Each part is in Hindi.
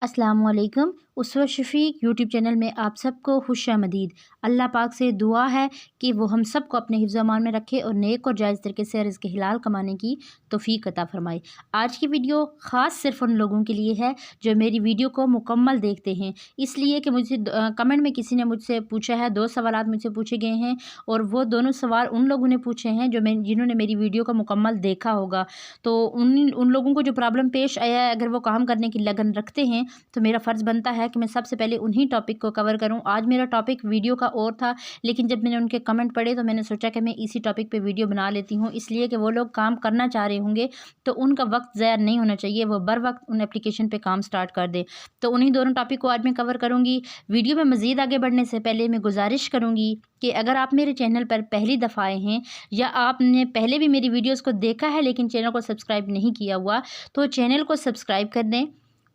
अस्सलामुअलैकुम। उसवा शफ़ीक यूट्यूब चैनल में आप सबको खुशामदीद। अल्लाह पाक से दुआ है कि वो हम सबको अपने हिफ्ज़ अमान में रखे और नेक और जायज़ तरीके से रिज़्क़ हिलाल कमाने की तौफ़ीक अता फ़रमाए। आज की वीडियो ख़ास सिर्फ़ उन लोगों के लिए है जो मेरी वीडियो को मुकम्मल देखते हैं, इसलिए कि मुझे कमेंट में किसी ने मुझसे पूछा है, 2 सवालात मुझसे पूछे गए हैं और वो दोनों सवाल उन लोगों ने पूछे हैं जिन्होंने मेरी वीडियो को मुकम्मल देखा होगा। तो उन लोगों को जो प्रॉब्लम पेश आया है, अगर वो काम करने की लगन रखते हैं तो मेरा फ़र्ज़ बनता है कि मैं सबसे पहले उन्हीं टॉपिक को कवर करूं। आज मेरा टॉपिक वीडियो का और था, लेकिन जब मैंने उनके कमेंट पढ़े तो मैंने सोचा कि मैं इसी टॉपिक पे वीडियो बना लेती हूं, इसलिए कि वो लोग काम करना चाह रहे होंगे तो उनका वक्त ज़ाया नहीं होना चाहिए, वो बर वक्त उन एप्लीकेशन पे काम स्टार्ट कर दे। तो उन्हीं दोनों टॉपिक को आज मैं कवर करूँगी। वीडियो में मज़ीद आगे बढ़ने से पहले मैं गुजारिश करूँगी कि अगर आप मेरे चैनल पर पहली दफ़ा आए हैं या आपने पहले भी मेरी वीडियोज़ को देखा है लेकिन चैनल को सब्सक्राइब नहीं किया हुआ, तो चैनल को सब्सक्राइब कर दें,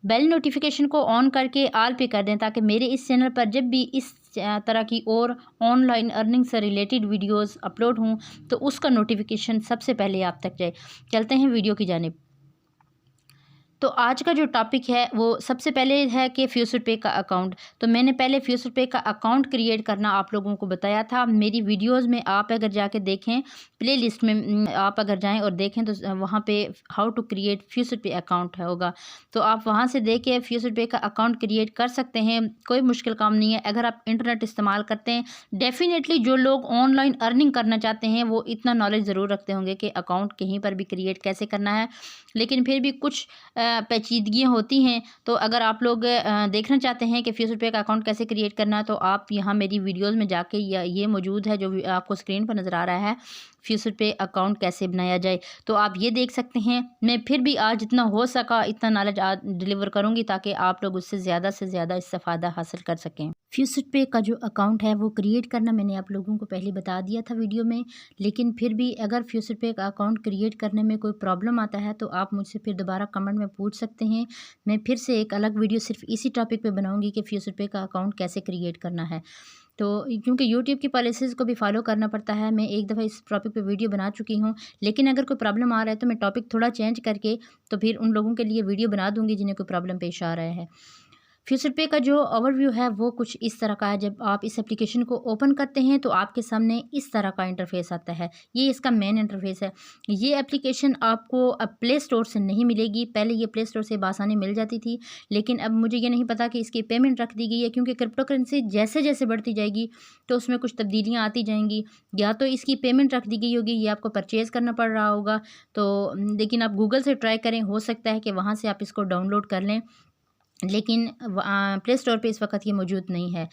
बेल नोटिफिकेशन को ऑन करके आल पे कर दें, ताकि मेरे इस चैनल पर जब भी इस तरह की और ऑनलाइन अर्निंग से रिलेटेड वीडियोस अपलोड हों तो उसका नोटिफिकेशन सबसे पहले आप तक जाए। चलते हैं वीडियो की जानिब। तो आज का जो टॉपिक है वो सबसे पहले है कि फ्यूचरपे का अकाउंट। तो मैंने पहले फ्यूचरपे का अकाउंट क्रिएट करना आप लोगों को बताया था। मेरी वीडियोस में आप अगर जाके देखें, प्लेलिस्ट में आप अगर जाएं और देखें तो वहाँ पे हाउ टू क्रिएट फ्यूचरपे अकाउंट होगा, तो आप वहाँ से देख के फ्यूचरपे का अकाउंट क्रिएट कर सकते हैं। कोई मुश्किल काम नहीं है अगर आप इंटरनेट इस्तेमाल करते हैं। डेफिनेटली जो लोग ऑनलाइन अर्निंग करना चाहते हैं वो इतना नॉलेज ज़रूर रखते होंगे कि अकाउंट कहीं पर भी क्रिएट कैसे करना है, लेकिन फिर भी कुछ पेचीदगियाँ होती हैं। तो अगर आप लोग देखना चाहते हैं कि फ्यूचरपे का अकाउंट कैसे क्रिएट करना है, तो आप यहाँ मेरी वीडियोज़ में जाके ये मौजूद है जो आपको स्क्रीन पर नज़र आ रहा है, फ्यूचरपे अकाउंट कैसे बनाया जाए, तो आप ये देख सकते हैं। मैं फिर भी आज जितना हो सका इतना नॉलेज आज डिलीवर करूँगी ताकि आप लोग उससे ज़्यादा इस्तेफ़ादा हासिल कर सकें। फ्यूचरपे का जो अकाउंट है वो क्रिएट करना मैंने आप लोगों को पहले बता दिया था वीडियो में, लेकिन फिर भी अगर फ्यूचरपे का अकाउंट क्रिएट करने में कोई प्रॉब्लम आता है तो आप मुझसे फिर दोबारा कमेंट में पूछ सकते हैं। मैं फिर से एक अलग वीडियो सिर्फ इसी टॉपिक पे बनाऊंगी कि फ्यूचरपे का अकाउंट कैसे क्रिएट करना है। तो क्योंकि यूट्यूब की पॉलिसीज़ को भी फॉलो करना पड़ता है, मैं एक दफ़ा इस टॉपिक पे वीडियो बना चुकी हूँ, लेकिन अगर कोई प्रॉब्लम आ रहा है तो मैं टॉपिक थोड़ा चेंज करके तो फिर उन लोगों के लिए वीडियो बना दूँगी जिन्हें कोई प्रॉब्लम पेश आ रहा है। फ्यूचरपे का जो ओवरव्यू है वो कुछ इस तरह का है। जब आप इस एप्लीकेशन को ओपन करते हैं तो आपके सामने इस तरह का इंटरफेस आता है। ये इसका मेन इंटरफेस है। ये एप्लीकेशन आपको अब प्ले स्टोर से नहीं मिलेगी। पहले ये प्ले स्टोर से बासानी मिल जाती थी, लेकिन अब मुझे ये नहीं पता कि इसकी पेमेंट रख दी गई है, क्योंकि क्रिप्टो करेंसी जैसे जैसे बढ़ती जाएगी तो उसमें कुछ तब्दीलियाँ आती जाएंगी। या तो इसकी पेमेंट रख दी गई होगी या आपको परचेज़ करना पड़ रहा होगा। तो लेकिन आप गूगल से ट्राई करें, हो सकता है कि वहाँ से आप इसको डाउनलोड कर लें, लेकिन प्ले स्टोर पे इस वक्त ये मौजूद नहीं है।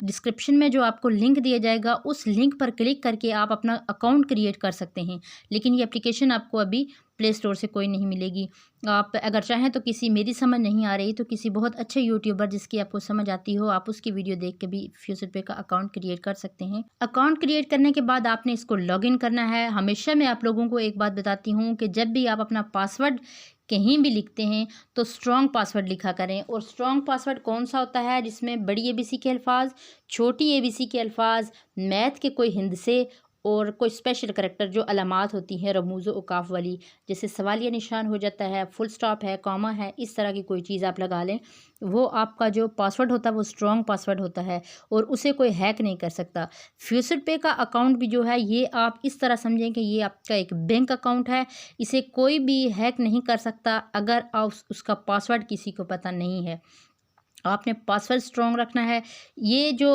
डिस्क्रिप्शन में जो आपको लिंक दिया जाएगा उस लिंक पर क्लिक करके आप अपना अकाउंट क्रिएट कर सकते हैं, लेकिन ये एप्लीकेशन आपको अभी प्ले स्टोर से कोई नहीं मिलेगी। आप अगर चाहें तो किसी, मेरी समझ नहीं आ रही तो किसी बहुत अच्छे यूट्यूबर जिसकी आपको समझ आती हो, आप उसकी वीडियो देख के भी फ्यूचरपे का अकाउंट क्रिएट कर सकते हैं। अकाउंट क्रिएट करने के बाद आपने इसको लॉगिन करना है। हमेशा मैं आप लोगों को एक बात बताती हूँ कि जब भी आप अपना पासवर्ड कहीं भी लिखते हैं तो स्ट्रॉन्ग पासवर्ड लिखा करें। और स्ट्रॉन्ग पासवर्ड कौन सा होता है? जिसमें बड़ी एबीसी के अल्फाज, छोटी एबीसी के अल्फाज, मैथ के कोई हिंदसे और कोई स्पेशल करैक्टर जो अलामात होती हैं रमूज़ व औकाफ वाली, जैसे सवालिया निशान हो जाता है, फुल स्टॉप है, कॉमा है, इस तरह की कोई चीज़ आप लगा लें, वो आपका जो पासवर्ड होता है वो स्ट्रॉन्ग पासवर्ड होता है और उसे कोई हैक नहीं कर सकता। फ्यूचरपे का अकाउंट भी जो है ये आप इस तरह समझें कि ये आपका एक बैंक अकाउंट है, इसे कोई भी हैक नहीं कर सकता अगर आप उसका पासवर्ड किसी को पता नहीं है। आपने पासवर्ड स्ट्रॉन्ग रखना है। ये जो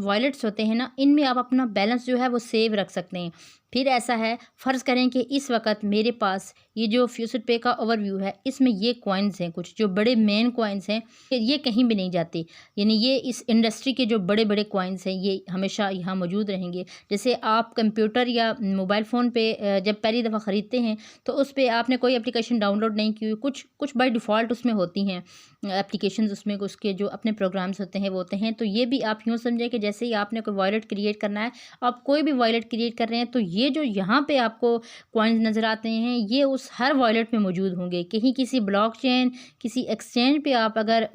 वॉलेट्स होते हैं ना, इनमें आप अपना बैलेंस जो है वो सेव रख सकते हैं। फिर ऐसा है, फ़र्ज़ करें कि इस वक्त मेरे पास ये जो फ्यूचरपे का ओवरव्यू है इसमें ये कॉइन्स हैं, कुछ जो बड़े मेन कॉइन्स हैं, ये कहीं भी नहीं जाते। यानी ये इस इंडस्ट्री के जो बड़े बड़े कॉइन्स हैं ये हमेशा यहाँ मौजूद रहेंगे। जैसे आप कंप्यूटर या मोबाइल फ़ोन पे जब पहली दफ़ा ख़रीदते हैं तो उस पर आपने कोई एप्लीकेशन डाउनलोड नहीं की हुई, कुछ बाय डिफ़ॉल्ट उसमें होती हैं एप्लीकेशंस, उसमें उसके जो अपने प्रोग्राम्स होते हैं वो होते हैं। तो ये भी आप यूँ समझें कि जैसे ही आपने कोई वॉलेट क्रिएट करना है, आप कोई भी वॉलेट क्रिएट कर रहे हैं तो ये जो यहाँ पे आपको कॉइन्स नज़र आते हैं ये उस हर वॉलेट में मौजूद होंगे। कहीं किसी ब्लॉकचेन, किसी एक्सचेंज पे आप अगर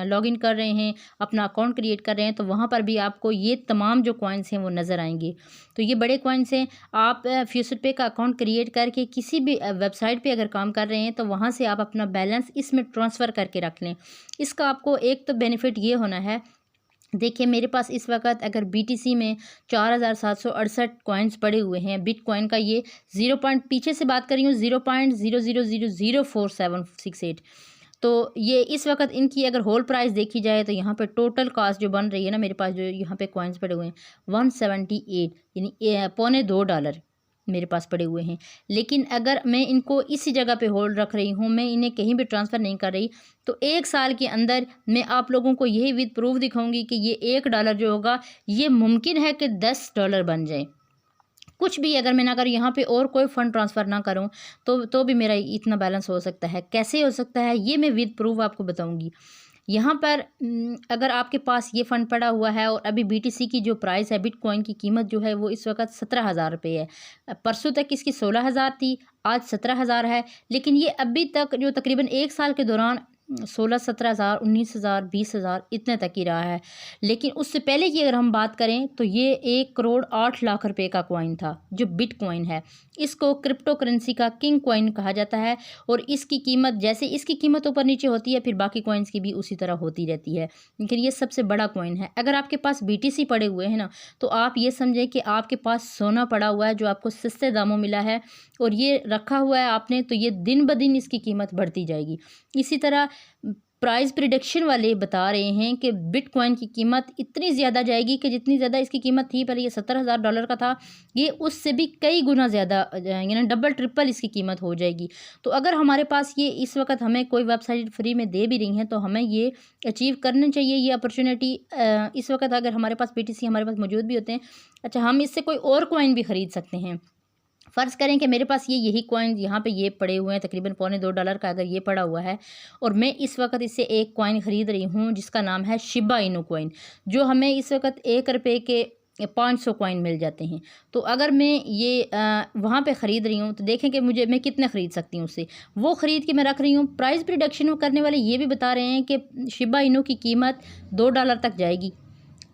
लॉगिन कर रहे हैं, अपना अकाउंट क्रिएट कर रहे हैं, तो वहाँ पर भी आपको ये तमाम जो कॉइन्स हैं वो नज़र आएंगे। तो ये बड़े कॉइन्स हैं। आप फ्यूचरपे का अकाउंट क्रिएट करके किसी भी वेबसाइट पे अगर काम कर रहे हैं तो वहाँ से आप अपना बैलेंस इसमें ट्रांसफ़र करके रख लें। इसका आपको एक तो बेनिफिट ये होना है, देखिए मेरे पास इस वक्त अगर BTC में 4768 कॉइन्स पड़े हुए हैं। बिटकॉइन का ये 0 पॉइंट, पीछे से बात कर रही हूँ, 0.00004768। तो ये इस वक्त इनकी अगर होल प्राइस देखी जाए तो यहाँ पे टोटल कॉस्ट जो बन रही है ना, मेरे पास जो यहाँ पे कॉइन्स पड़े हुए हैं 178 यानी $2.25 मेरे पास पड़े हुए हैं। लेकिन अगर मैं इनको इसी जगह पे होल्ड रख रही हूँ, मैं इन्हें कहीं भी ट्रांसफ़र नहीं कर रही, तो 1 साल के अंदर मैं आप लोगों को यही विद प्रूफ दिखाऊंगी कि ये $1 जो होगा ये मुमकिन है कि $10 बन जाए। कुछ भी अगर मैं ना करूँ, यहाँ पे और कोई फ़ंड ट्रांसफ़र ना करूँ, तो भी मेरा इतना बैलेंस हो सकता है। कैसे हो सकता है ये मैं विद प्रूफ आपको बताऊँगी। यहाँ पर अगर आपके पास ये फ़ंड पड़ा हुआ है और अभी BTC की जो प्राइस है, बिटकॉइन की कीमत जो है वो इस वक्त 17,000 रुपये है। परसों तक इसकी 16,000 थी, आज 17,000 है। लेकिन ये अभी तक जो तकरीबन 1 साल के दौरान 16-17,000, 19,000, 20,000 इतने तक ही रहा है। लेकिन उससे पहले की अगर हम बात करें तो ये 1,08,00,000 रुपये का कॉइन था जो बिटकॉइन है। इसको क्रिप्टो करेंसी का किंग कॉइन कहा जाता है और इसकी कीमत, जैसे इसकी कीमत ऊपर नीचे होती है, फिर बाकी कॉइन्स की भी उसी तरह होती रहती है। लेकिन ये सबसे बड़ा कॉइन है। अगर आपके पास BTC पड़े हुए हैं ना, तो आप ये समझें कि आपके पास सोना पड़ा हुआ है जो आपको सस्ते दामों मिला है और ये रखा हुआ है आपने, तो ये दिन ब दिन इसकी कीमत बढ़ती जाएगी। इसी तरह प्राइस प्रिडिक्शन वाले बता रहे हैं कि बिटकॉइन की कीमत इतनी ज़्यादा जाएगी कि जितनी ज़्यादा इसकी कीमत थी, पहले ये $17,000 का था, ये उससे भी कई गुना ज़्यादा यानी डबल ट्रिपल इसकी कीमत हो जाएगी। तो अगर हमारे पास ये इस वक्त हमें कोई वेबसाइट फ्री में दे भी रही हैं तो हमें ये अचीव करना चाहिए, ये अपॉर्चुनिटी। इस वक्त अगर हमारे पास BTC हमारे पास मौजूद भी होते हैं, अच्छा हम इससे कोई और कॉइन भी ख़रीद सकते हैं। फ़र्ज़ करें कि मेरे पास यही कॉइन यहाँ पे ये पड़े हुए हैं, तकरीबन $2.25 का अगर ये पड़ा हुआ है और मैं इस वक्त इससे एक कॉइन ख़रीद रही हूँ जिसका नाम है शिबा इनू कॉइन, जो हमें इस वक्त $1 के 500 कॉइन मिल जाते हैं। तो अगर मैं ये वहाँ पे ख़रीद रही हूँ तो देखें कि मैं कितने ख़रीद सकती हूँ उससे, वो ख़रीद के मैं रख रही हूँ। प्राइस प्रिडिक्शन करने वाले ये भी बता रहे हैं कि शिबा इनू की कीमत $2 तक जाएगी।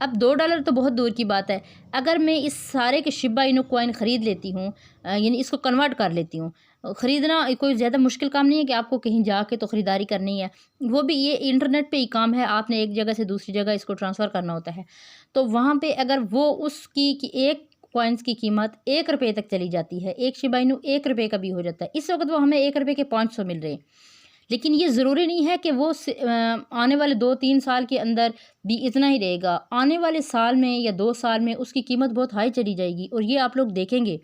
अब $2 तो बहुत दूर की बात है। अगर मैं इस सारे के शिबा इनू कॉइन ख़रीद लेती हूँ, यानी इसको कन्वर्ट कर लेती हूँ, ख़रीदना कोई ज़्यादा मुश्किल काम नहीं है कि आपको कहीं जाके तो ख़रीदारी करनी है, वो भी ये इंटरनेट पे ही काम है। आपने एक जगह से दूसरी जगह इसको ट्रांसफ़र करना होता है। तो वहाँ पे अगर वो उसकी एक कॉइन्स की कीमत $1 तक चली जाती है, एक शिबा इनू $1 का भी हो जाता है। इस वक्त वो हमें $1 के 500 मिल रहे हैं। लेकिन ये ज़रूरी नहीं है कि वो आने वाले 2-3 साल के अंदर भी इतना ही रहेगा। आने वाले साल में या 2 साल में उसकी कीमत बहुत हाई चली जाएगी और ये आप लोग देखेंगे।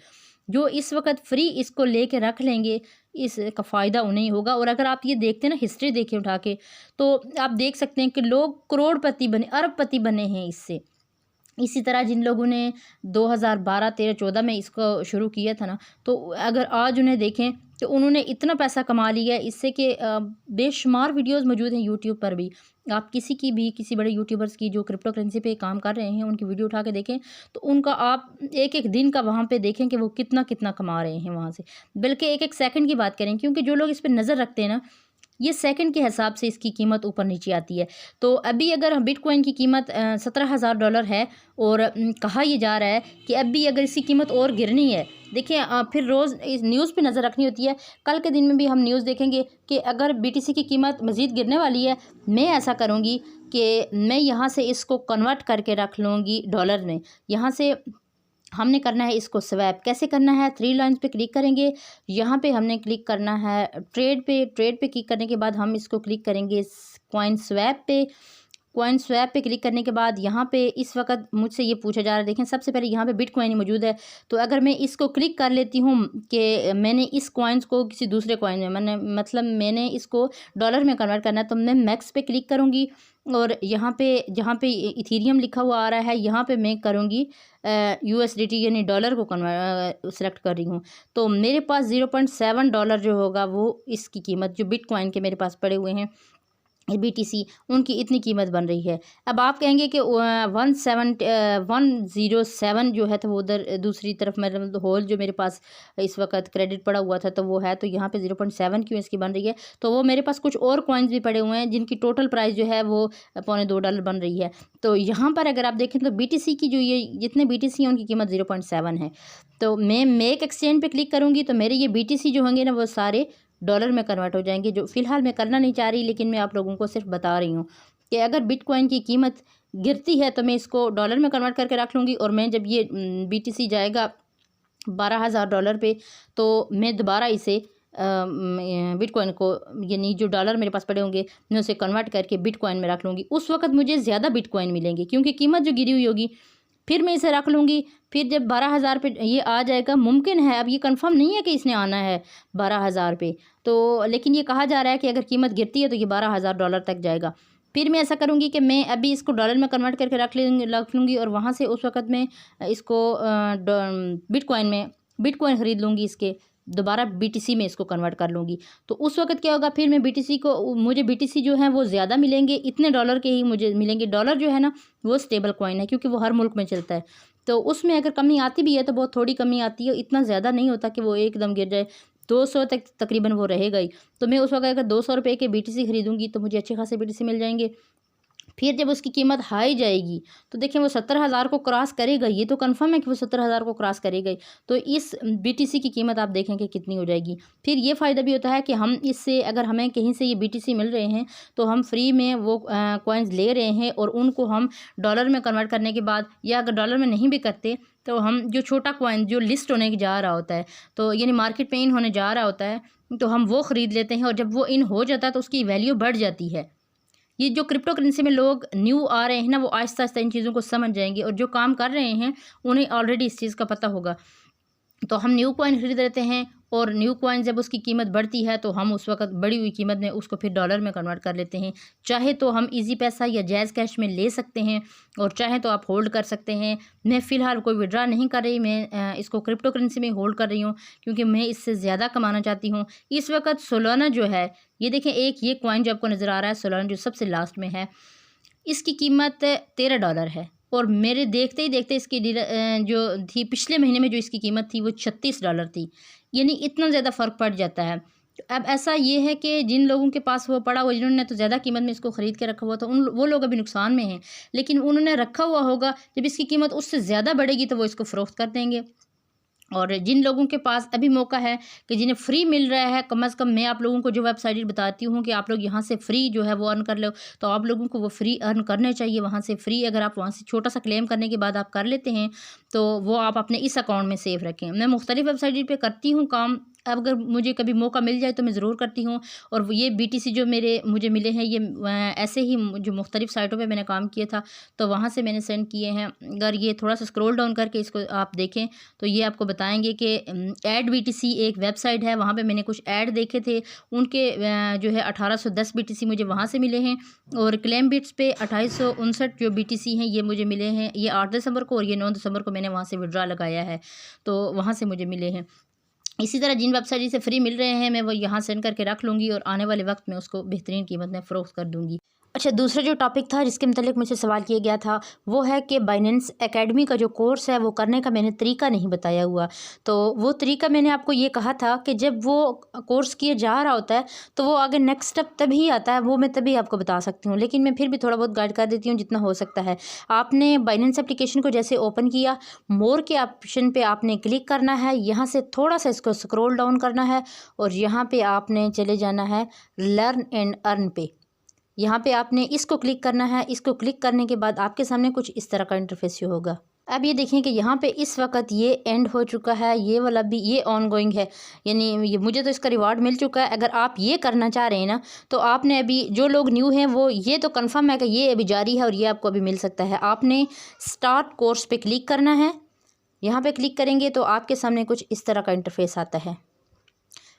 जो इस वक्त फ्री इसको लेके रख लेंगे, इसका फ़ायदा उन्हें ही होगा। और अगर आप ये देखते हैं ना, हिस्ट्री देखें उठा के, तो आप देख सकते हैं कि लोग करोड़पति बने, अरबपति बने हैं इससे। इसी तरह जिन लोगों ने 2012, 13, 14 में इसको शुरू किया था ना, तो अगर आज उन्हें देखें तो उन्होंने इतना पैसा कमा लिया है इससे कि बेशुमार वीडियोस मौजूद हैं यूट्यूब पर भी। आप किसी बड़े यूट्यूबर्स की जो क्रिप्टो करेंसी पे काम कर रहे हैं उनकी वीडियो उठा के देखें, तो उनका आप एक दिन का वहाँ पे देखें कि वो कितना कितना कमा रहे हैं वहाँ से। बल्कि एक सेकंड की बात करें, क्योंकि जो लोग इस पर नज़र रखते हैं ना, ये सेकंड के हिसाब से इसकी कीमत ऊपर नीचे आती है। तो अभी अगर बिटकॉइन की कीमत $17,000 है और कहा यह जा रहा है कि अभी अगर इसकी कीमत और गिरनी है, देखिए फिर रोज़ इस न्यूज़ पे नज़र रखनी होती है। कल के दिन में भी हम न्यूज़ देखेंगे कि अगर BTC की कीमत मज़ीद गिरने वाली है, मैं ऐसा करूँगी कि मैं यहाँ से इसको कन्वर्ट करके रख लूँगी डॉलर में। यहाँ से हमने करना है इसको स्वैप। कैसे करना है, 3 लाइन्स पे क्लिक करेंगे, यहाँ पे हमने क्लिक करना है ट्रेड पे क्लिक करने के बाद हम इसको क्लिक करेंगे कॉइन स्वैप पे। कॉइन स्वैप पे क्लिक करने के बाद यहाँ पे इस वक्त मुझसे ये पूछा जा रहा है, देखें सबसे पहले यहाँ पे बिटकॉइन मौजूद है। तो अगर मैं इसको क्लिक कर लेती हूँ कि मैंने इस कॉइन्स को किसी दूसरे कॉइन में मैंने इसको डॉलर में कन्वर्ट करना है, तो मैं मैक्स पे क्लिक करूँगी और यहाँ पे इथीरियम लिखा हुआ आ रहा है, यहाँ पे मैं करूँगी USDT यानी डॉलर को सेलेक्ट कर रही हूँ। तो मेरे पास $0.7 जो होगा वो इसकी कीमत, जो बिटकॉइन के मेरे पास पड़े हुए हैं BTC उनकी इतनी कीमत बन रही है। अब आप कहेंगे कि 107 जो है तो वो उधर दूसरी तरफ मतलब होल जो मेरे पास इस वक्त क्रेडिट पड़ा हुआ था तो वो है, तो यहाँ पे 0.7 क्यों इसकी बन रही है। तो वो मेरे पास कुछ और कॉइन्स भी पड़े हुए हैं जिनकी टोटल प्राइस जो है वो $2.25 बन रही है। तो यहाँ पर अगर आप देखें तो BTC की जो ये जितने BTC हैं उनकी कीमत 0.7 है। तो मैं मेक एक्सचेंज पे क्लिक करूँगी तो मेरे ये BTC जो होंगे ना वो सारे डॉलर में कन्वर्ट हो जाएंगे, जो फ़िलहाल मैं करना नहीं चाह रही, लेकिन मैं आप लोगों को सिर्फ बता रही हूँ कि अगर बिटकॉइन की कीमत गिरती है तो मैं इसको डॉलर में कन्वर्ट करके रख लूँगी, और मैं जब ये BTC जाएगा $12,000 पे तो मैं दोबारा इसे बिटकॉइन को यानी जो डॉलर मेरे पास पड़े होंगे मैं उसे कन्वर्ट करके बिटकॉइन में रख लूँगी। उस वक्त मुझे ज़्यादा बिटकॉइन मिलेंगे क्योंकि कीमत जो गिरी हुई होगी, फिर मैं इसे रख लूँगी। फिर जब 12,000 पे ये आ जाएगा, मुमकिन है, अब ये कंफर्म नहीं है कि इसने आना है 12,000 पे, तो लेकिन ये कहा जा रहा है कि अगर कीमत गिरती है तो ये $12,000 तक जाएगा। फिर मैं ऐसा करूँगी कि मैं अभी इसको डॉलर में कन्वर्ट करके रख लूँगी और वहाँ से उस वक्त मैं इसको बिटकॉइन ख़रीद लूँगी, इसके दोबारा BTC में इसको कन्वर्ट कर लूँगी। तो उस वक्त क्या होगा, फिर मैं मुझे BTC जो है वो ज़्यादा मिलेंगे, इतने डॉलर के ही मुझे मिलेंगे। डॉलर जो है ना वो स्टेबल कॉइन है क्योंकि वो हर मुल्क में चलता है, तो उसमें अगर कमी आती भी है तो बहुत थोड़ी कमी आती है, इतना ज़्यादा नहीं होता कि वो एकदम गिर जाए। 200 तक तकरीबन वो रहेगा ही। तो मैं उस वक्त अगर $200 के BTC खरीदूँगी तो मुझे अच्छे खासे BTC मिल जाएंगे। फिर जब उसकी कीमत हाई जाएगी तो देखें वो 70,000 को क्रॉस करेगा, ये तो कंफर्म है कि वो 70,000 को क्रॉस करेगा ही। तो इस BTC की कीमत आप देखें कि कितनी हो जाएगी। फिर ये फ़ायदा भी होता है कि हम इससे अगर हमें कहीं से ये BTC मिल रहे हैं तो हम फ्री में वो कॉइन्स ले रहे हैं, और उनको हम डॉलर में कन्वर्ट करने के बाद, या अगर डॉलर में नहीं भी करते तो हम जो छोटा कॉइन जो लिस्ट होने जा रहा होता है, तो यानी मार्केट में इन होने जा रहा होता है, तो हम वो ख़रीद लेते हैं, और जब वो इन हो जाता है तो उसकी वैल्यू बढ़ जाती है। ये जो क्रिप्टो करेंसी में लोग न्यू आ रहे हैं ना, वो आहिस्ता आहिस्ता इन चीज़ों को समझ जाएंगे, और जो काम कर रहे हैं उन्हें ऑलरेडी इस चीज़ का पता होगा। तो हम न्यू कॉइन खरीद लेते हैं, और न्यू कॉइन जब उसकी कीमत बढ़ती है तो हम उस वक्त बढ़ी हुई कीमत में उसको फिर डॉलर में कन्वर्ट कर लेते हैं। चाहे तो हम इजी पैसा या जायज़ कैश में ले सकते हैं, और चाहे तो आप होल्ड कर सकते हैं। मैं फ़िलहाल कोई विड्रा नहीं कर रही, मैं इसको क्रिप्टो करेंसी में होल्ड कर रही हूँ क्योंकि मैं इससे ज़्यादा कमाना चाहती हूँ। इस वक्त सोलाना जो है, ये देखें, एक ये कॉइन जो आपको नज़र आ रहा है सोलाना, जो सबसे लास्ट में है, इसकी कीमत $13 है, और मेरे देखते ही देखते इसकी जो थी पिछले महीने में जो इसकी कीमत थी वो $36 थी। यानी इतना ज़्यादा फ़र्क पड़ जाता है। अब ऐसा ये है कि जिन लोगों के पास वो पड़ा हुआ, जिन्होंने तो ज़्यादा कीमत में इसको ख़रीद के रखा हुआ था, वो लोग अभी नुकसान में हैं, लेकिन उन्होंने रखा हुआ होगा, जब इसकी कीमत उससे ज़्यादा बढ़ेगी तो वो इसको फ़रोख्त कर देंगे। और जिन लोगों के पास अभी मौका है कि जिन्हें फ्री मिल रहा है, कम से कम मैं आप लोगों को जो वेबसाइट बताती हूँ कि आप लोग यहाँ से फ्री जो है वो अर्न कर लो, तो आप लोगों को वो फ्री अर्न करने चाहिए वहाँ से फ्री। अगर आप वहाँ से छोटा सा क्लेम करने के बाद आप कर लेते हैं तो वो आप अपने इस अकाउंट में सेव रखें। मैं मुख्तलिफ वेबसाइट पर करती हूँ काम, अब अगर मुझे कभी मौका मिल जाए तो मैं ज़रूर करती हूँ। और ये BTC जो मुझे मिले हैं, ये ऐसे ही जो मुख्तलिफ साइटों पे मैंने काम किया था तो वहाँ से मैंने सेंड किए हैं। अगर ये थोड़ा सा स्क्रॉल डाउन करके इसको आप देखें तो ये आपको बताएंगे कि ऐड BTC एक वेबसाइट है, वहाँ पे मैंने कुछ ऐड देखे थे, उनके जो है 1810 BTC मुझे वहाँ से मिले हैं। और क्लेम बिट्स पे 2859 जो BTC हैं ये मुझे मिले हैं, ये 8 दिसंबर को, और ये 9 दिसंबर को मैंने वहाँ से विड्रा लगाया है, तो वहाँ से मुझे मिले हैं। इसी तरह जिन वेबसाइट से फ्री मिल रहे हैं मैं वो यहाँ सेंड करके रख लूँगी, और आने वाले वक्त में उसको बेहतरीन कीमत में फ़रोख्त कर दूँगी। अच्छा, दूसरा जो टॉपिक था जिसके मतलब मुझसे सवाल किया गया था वो है कि बाइनेंस एकेडमी का जो कोर्स है वो करने का मैंने तरीका नहीं बताया हुआ। तो वो तरीका मैंने आपको ये कहा था कि जब वो कोर्स किया जा रहा होता है तो वो आगे नेक्स्ट स्टेप तभी आता है, वो मैं तभी आपको बता सकती हूँ, लेकिन मैं फिर भी थोड़ा बहुत गाइड कर देती हूँ जितना हो सकता है। आपने बाइनेंस एप्लीकेशन को जैसे ओपन किया, मोर के ऑप्शन पर आपने क्लिक करना है, यहाँ से थोड़ा सा इसको स्क्रॉल डाउन करना है, और यहाँ पर आपने चले जाना है लर्न एंड अर्न पे। यहाँ पे आपने इसको क्लिक करना है। इसको क्लिक करने के बाद आपके सामने कुछ इस तरह का इंटरफेस होगा। अब ये देखें कि यहाँ पे इस वक्त ये एंड हो चुका है, ये वाला भी ये ऑनगोइंग है, यानी ये मुझे तो इसका रिवार्ड मिल चुका है। अगर आप ये करना चाह रहे हैं ना तो आपने अभी, जो लोग न्यू हैं वो ये तो कंफर्म है कि ये अभी जारी है और ये आपको अभी मिल सकता है। आपने स्टार्ट कोर्स पे क्लिक करना है। यहाँ पे क्लिक करेंगे तो आपके सामने कुछ इस तरह का इंटरफेस आता है।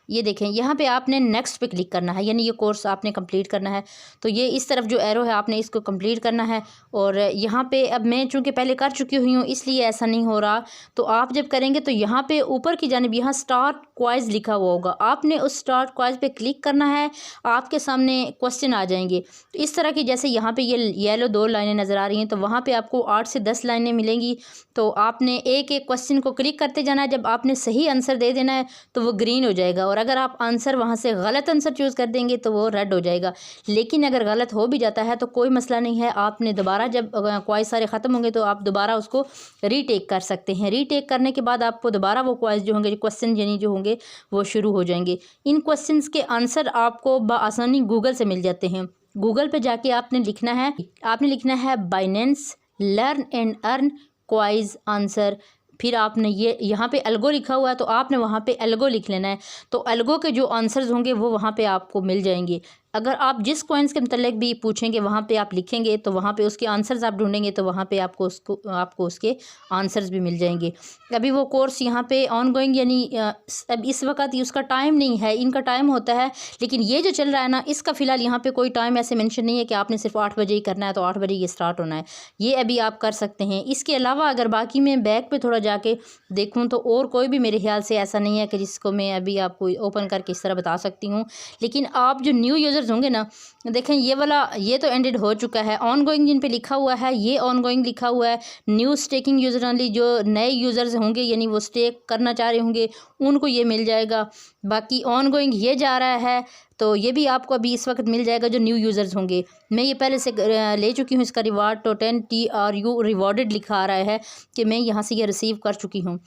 ये देखें, यहाँ पे आपने नेक्स्ट पे क्लिक करना है, यानी ये कोर्स आपने कंप्लीट करना है। तो ये इस तरफ जो एरो है आपने इसको कंप्लीट करना है। और यहाँ पे अब मैं चूँकि पहले कर चुकी हुई हूँ इसलिए ऐसा नहीं हो रहा। तो आप जब करेंगे तो यहाँ पे ऊपर की जानिब यहाँ स्टार्ट क्वाइज लिखा हुआ होगा, आपने उस स्टार्ट क्वाइज पे क्लिक करना है, आपके सामने क्वेश्चन आ जाएंगे। तो इस तरह की जैसे यहाँ पे ये येलो 2 लाइनें नज़र आ रही हैं, तो वहाँ पे आपको 8 से 10 लाइनें मिलेंगी। तो आपने एक एक क्वेश्चन को क्लिक करते जाना है। जब आपने सही आंसर दे देना है तो वो ग्रीन हो जाएगा, और अगर आप आंसर वहाँ से गलत आंसर चूज़ कर देंगे तो वो रेड हो जाएगा। लेकिन अगर गलत हो भी जाता है तो कोई मसला नहीं है, आपने दोबारा जब क्वाइज सारे ख़त्म होंगे तो आप दोबारा उसको रीटेक कर सकते हैं। रीटेक करने के बाद आपको दोबारा वो क्वाइज जो होंगे, क्वेश्चन यानी जो होंगे वो शुरू हो जाएंगे। इन क्वेश्चंस के आंसर आपको बआसानी गूगल से मिल जाते हैं। गूगल पे जाके आपने लिखना है Binance learn and earn quiz answer. फिर आपने ये यहाँ पे एल्गो लिखा हुआ है तो आपने वहाँ पे एल्गो लिख लेना है। तो एल्गो के जो आंसर्स होंगे वो वहाँ पे आपको मिल जाएंगे। अगर आप जिस कॉइन्स के मतलब भी पूछेंगे वहाँ पे आप लिखेंगे तो वहाँ पे उसके आंसर्स आप ढूंढेंगे तो वहाँ पे आपको उसके आंसर्स भी मिल जाएंगे। अभी वो कोर्स यहाँ पे ऑन गोइंग यानी अब इस वक्त उसका टाइम नहीं है, इनका टाइम होता है, लेकिन ये जो चल रहा है ना इसका फ़िलहाल यहाँ पे कोई टाइम ऐसे मेंशन नहीं है कि आपने सिर्फ 8 बजे ही करना है तो 8 बजे ये स्टार्ट होना है। ये अभी आप कर सकते हैं। इसके अलावा अगर बाकी मैं बैक पे थोड़ा जाके देखूँ तो और कोई भी मेरे ख्याल से ऐसा नहीं है कि जिसको मैं अभी आपको ओपन करके इस तरह बता सकती हूँ। लेकिन आप जो न्यू यूज़र्स होंगे ना, देखें ये तो एंडेड हो चुका है। ऑन गोइंग जिन पे लिखा हुआ है ये ऑन गोइंग लिखा हुआ है। न्यू स्टेकिंग यूज़र ओनली, जो नए यूज़र्स होंगे यानी वो स्टेक करना चाह रहे होंगे उनको ये मिल जाएगा। बाकी ऑन गोइंग ये जा रहा है तो ये भी आपको अभी इस वक्त मिल जाएगा जो न्यू यूज़र्स होंगे। मैं ये पहले से ले चुकी हूँ इसका रिवार्ड। तो 10 TRU रिवॉर्डेड लिखा आ रहा है कि मैं यहाँ से ये रिसीव कर चुकी हूँ।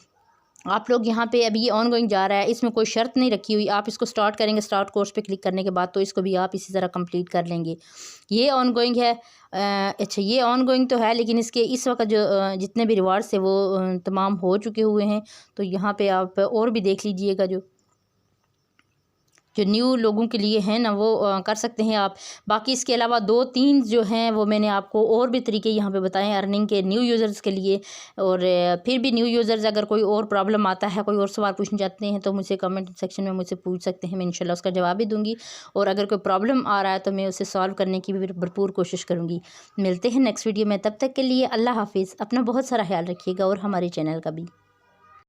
आप लोग यहाँ पे अभी ये ऑन गोइंग जा रहा है, इसमें कोई शर्त नहीं रखी हुई। आप इसको स्टार्ट करेंगे, स्टार्ट कोर्स पे क्लिक करने के बाद तो इसको भी आप इसी तरह कंप्लीट कर लेंगे। ये ऑन गोइंग है। अच्छा ये ऑन गोइंग तो है, लेकिन इसके इस वक्त जो जितने भी रिवार्ड्स है वो तमाम हो चुके हुए हैं। तो यहाँ पे आप और भी देख लीजिएगा जो न्यू लोगों के लिए हैं ना वो कर सकते हैं आप। बाकी इसके अलावा 2-3 जो हैं वो मैंने आपको और भी तरीके यहाँ पे बताए हैं अर्निंग के न्यू यूज़र्स के लिए। और फिर भी न्यू यूज़र्स अगर कोई और प्रॉब्लम आता है, कोई और सवाल पूछना चाहते हैं तो मुझसे कमेंट सेक्शन में मुझसे पूछ सकते हैं। मैं इंशाल्लाह उसका जवाब भी दूँगी, और अगर कोई प्रॉब्लम आ रहा है तो मैं उसे सॉल्व करने की भी भरपूर कोशिश करूँगी। मिलते हैं नेक्स्ट वीडियो में, तब तक के लिए अल्लाह हाफिज़। अपना बहुत सारा ख्याल रखिएगा और हमारे चैनल का भी।